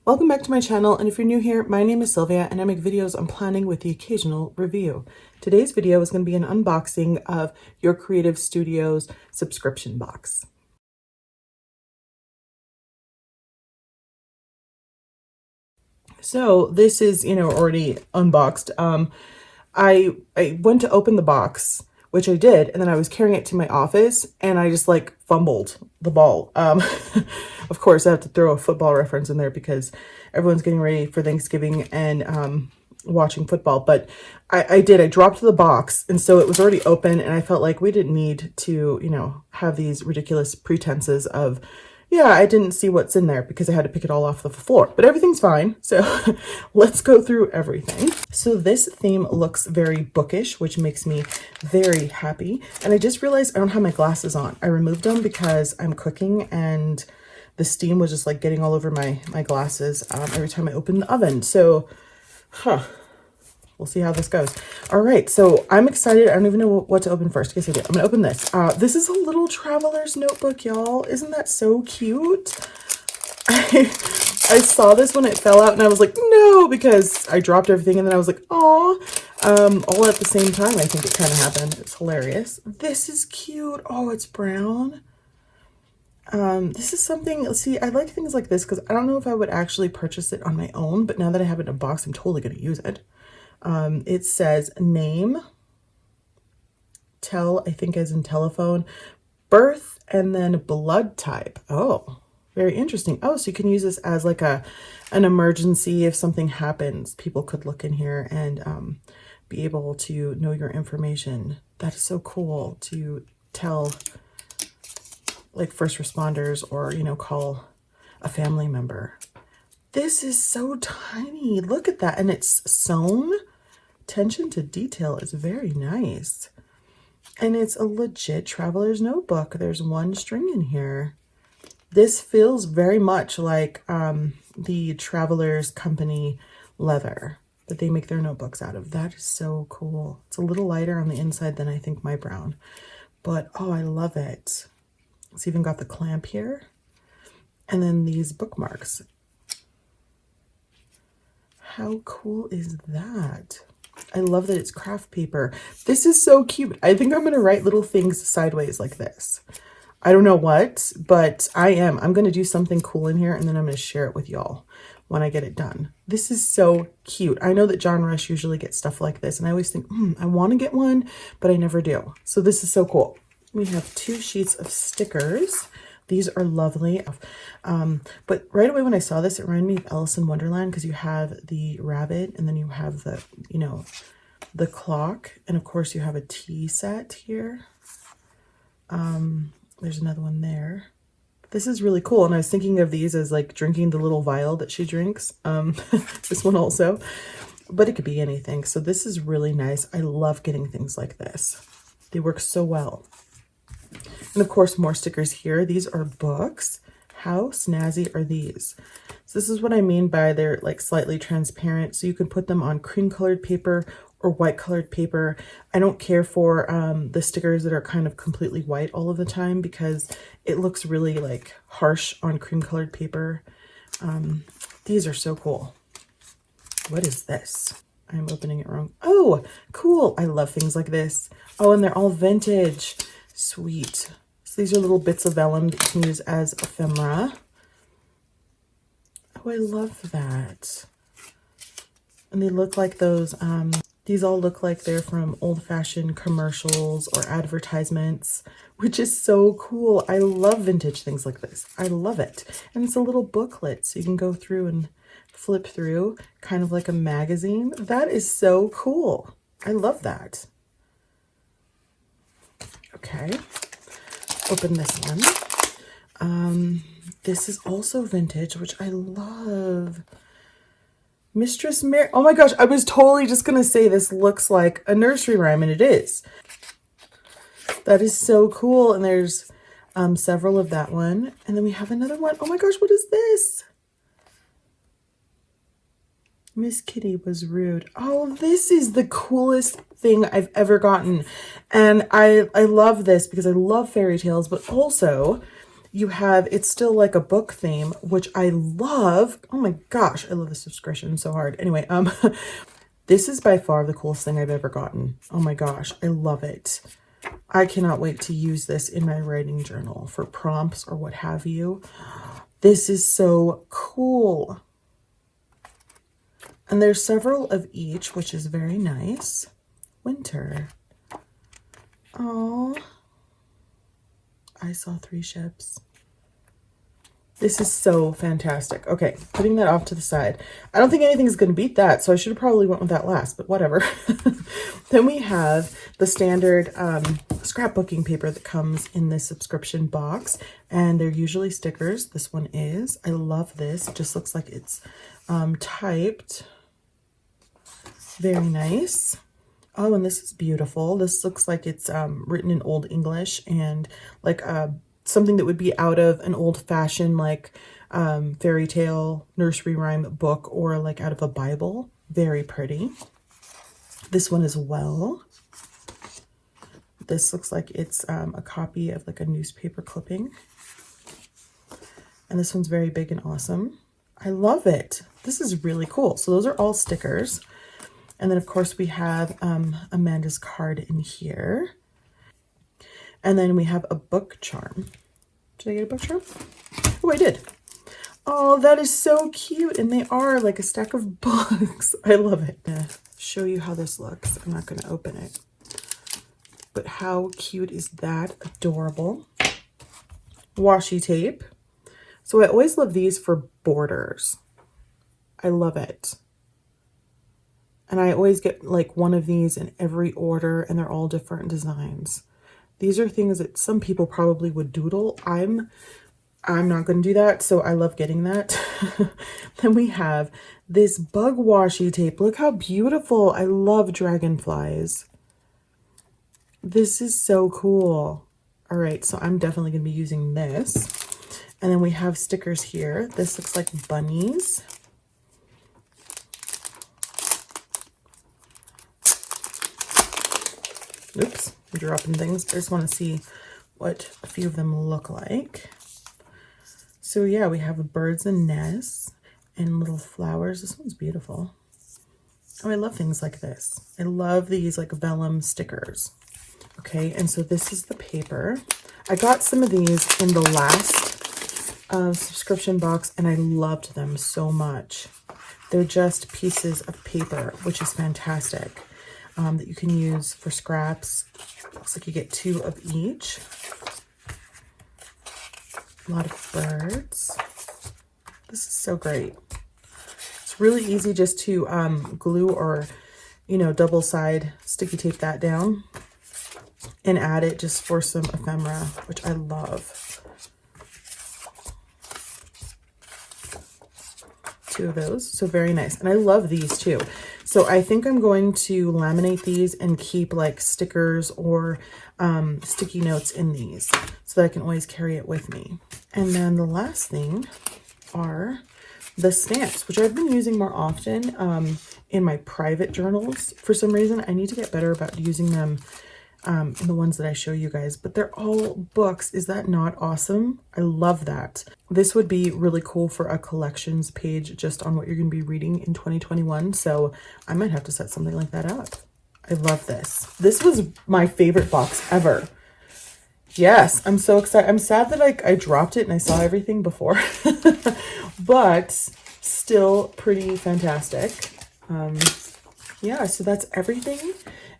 Welcome back to my channel, and if you're new here, my name is Sylvia and I make videos on planning with the occasional review. Today's video is going to be an unboxing of Your Creative Studios subscription box. So this is, already unboxed. I went to open the box, which I did, and then I was carrying it to my office and I just like fumbled the ball. Of course I have to throw a football reference in there because everyone's getting ready for Thanksgiving and watching football, but I dropped the box, and so it was already open, and I felt like we didn't need to, have these ridiculous pretenses of, yeah, I didn't see what's in there because I had to pick it all off the floor, but everything's fine. So let's go through everything. So this theme looks very bookish, which makes me very happy. And I just realized I don't have my glasses on. I removed them because I'm cooking and the steam was just like getting all over my glasses every time I opened the oven. So, we'll see how this goes. All right, so I'm excited. I don't even know what to open first. I guess I do. I'm gonna open this. This is a little traveler's notebook, y'all. Isn't that so cute? I saw this when it fell out and I was like, no, because I dropped everything and then I was like, aw. All at the same time, I think it kind of happened. It's hilarious. This is cute. Oh, it's brown. This is something, let's see, I like things like this because I don't know if I would actually purchase it on my own, but now that I have it in a box, I'm totally going to use it. It says name, tell, I think as in telephone, birth, and then blood type. Oh, very interesting. Oh, so you can use this as like an emergency. If something happens, people could look in here and be able to know your information. That is so cool to tell like first responders or, call a family member. This is so tiny. Look at that. And it's sewn. Attention to detail is very nice. And it's a legit traveler's notebook. There's one string in here. This feels very much like the Traveler's Company leather that they make their notebooks out of. That is so cool. It's a little lighter on the inside than I think my brown. But, oh, I love it. It's even got the clamp here. And then these bookmarks. How cool is that? I love that it's craft paper. This is so cute. I think I'm going to write little things sideways like this. I don't know what, but I'm going to do something cool in here, and then I'm going to share it with y'all when I get it done. This is so cute. I know that John Rush usually gets stuff like this, and I always think, I want to get one, but I never do. So this is so cool. We have 2 sheets of stickers. These are lovely. But right away when I saw this, it reminded me of Alice in Wonderland because you have the rabbit and then you have the, the clock. And of course you have a tea set here. There's another one there. This is really cool. And I was thinking of these as like drinking the little vial that she drinks. This one also, but it could be anything. So this is really nice. I love getting things like this. They work so well. And of course, more stickers here. These are books. How snazzy are these? So this is what I mean by they're like slightly transparent. So you can put them on cream colored paper or white colored paper. I don't care for the stickers that are kind of completely white all of the time because it looks really like harsh on cream colored paper. These are so cool. What is this? I'm opening it wrong. Oh, cool. I love things like this. Oh, and they're all vintage. Sweet. So these are little bits of vellum that you can use as ephemera. Oh, I love that. And they look like those, these all look like they're from old-fashioned commercials or advertisements, which is so cool. I love vintage things like this. I love it. And it's a little booklet, so you can go through and flip through, kind of like a magazine. That is so cool. I love that. Okay, open this one. This is also vintage, which I love. Mistress Mary. Oh my gosh, I was totally just going to say this looks like a nursery rhyme, and it is. That is so cool, and there's several of that one. And then we have another one. Oh my gosh, what is this? Miss Kitty was rude. Oh, this is the coolest thing I've ever gotten. And I love this because I love fairy tales, but also you have, it's still like a book theme, which I love. Oh my gosh, I love this subscription so hard. Anyway, this is by far the coolest thing I've ever gotten. Oh my gosh, I love it. I cannot wait to use this in my writing journal for prompts or what have you. This is so cool. And there's several of each, which is very nice. Winter. Oh, I saw 3 ships. This is so fantastic. Okay, putting that off to the side. I don't think anything's going to beat that, so I should have probably went with that last, but whatever. Then we have the standard scrapbooking paper that comes in this subscription box, and they're usually stickers. This one is. I love this. It just looks like it's typed. Very nice. Oh, and this is beautiful. This looks like it's written in Old English and like something that would be out of an old-fashioned like fairy tale nursery rhyme book or like out of a Bible. Very pretty. This one as well. This looks like it's a copy of like a newspaper clipping. And this one's very big and awesome. I love it. This is really cool. So those are all stickers. And then of course we have Amanda's card in here. And then we have a book charm. Did I get a book charm? Oh, I did. Oh, that is so cute. And they are like a stack of books. I love it. I'm gonna show you how this looks. I'm not going to open it. But how cute is that? Adorable. Washi tape. So I always love these for borders. I love it. And I always get like one of these in every order, and they're all different designs. These are things that some people probably would doodle. I'm not going to do that, so I love getting that. Then we have this bug washi tape. Look how beautiful. I love dragonflies. This is so cool. All right, so I'm definitely going to be using this. And then we have stickers here. This looks like bunnies. Oops, I'm dropping things. I just want to see what a few of them look like. So yeah, we have birds and nests and little flowers. This one's beautiful. Oh, I love things like this. I love these like vellum stickers. Okay, and so this is the paper. I got some of these in the last subscription box, and I loved them so much. They're just pieces of paper, which is fantastic. That you can use for scraps. Looks like you get 2 of each. A lot of birds. This is so great. It's really easy just to glue or, you know, double side sticky tape that down and add it just for some ephemera, which I love. 2 of those, so very nice. And I love these too. So I think I'm going to laminate these and keep like stickers or sticky notes in these so that I can always carry it with me. And then the last thing are the stamps, which I've been using more often in my private journals. For some reason, I need to get better about using them in the ones that I show you guys, but they're all books. Is that not awesome? I love that. This would be really cool for a collections page just on what you're going to be reading in 2021. So I might have to set something like that up. I love this. This was my favorite box ever. Yes, I'm so excited. I'm sad that I dropped it and I saw everything before, but still pretty fantastic. Yeah, so that's everything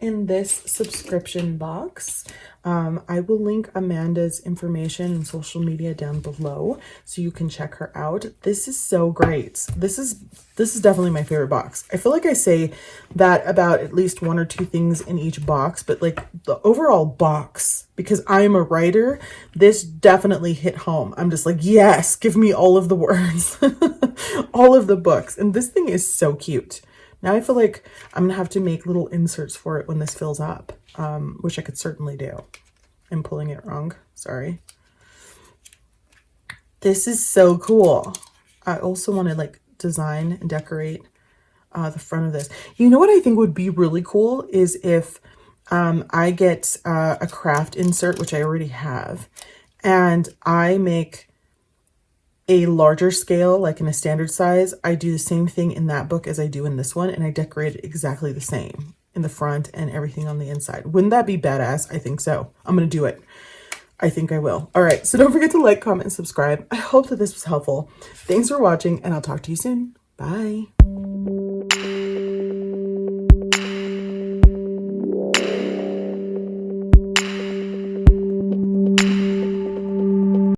in this subscription box. I will link Amanda's information and social media down below so you can check her out. This is so great. This is definitely my favorite box. I feel like I say that about at least 1 or 2 things in each box, but like the overall box, because I'm a writer, this definitely hit home. I'm just like, yes, give me all of the words, all of the books. And this thing is so cute. Now I feel like I'm going to have to make little inserts for it when this fills up, which I could certainly do. I'm pulling it wrong. Sorry. This is so cool. I also want to like design and decorate the front of this. You know what I think would be really cool is if I get a craft insert, which I already have, and I make a larger scale, like in a standard size. I do the same thing in that book as I do in this one, and I decorate it exactly the same in the front and everything on the inside. Wouldn't that be badass? I think so. I'm gonna do it. I think I will. All right, so don't forget to like, comment, and subscribe. I hope that this was helpful. Thanks for watching, and I'll talk to you soon. Bye.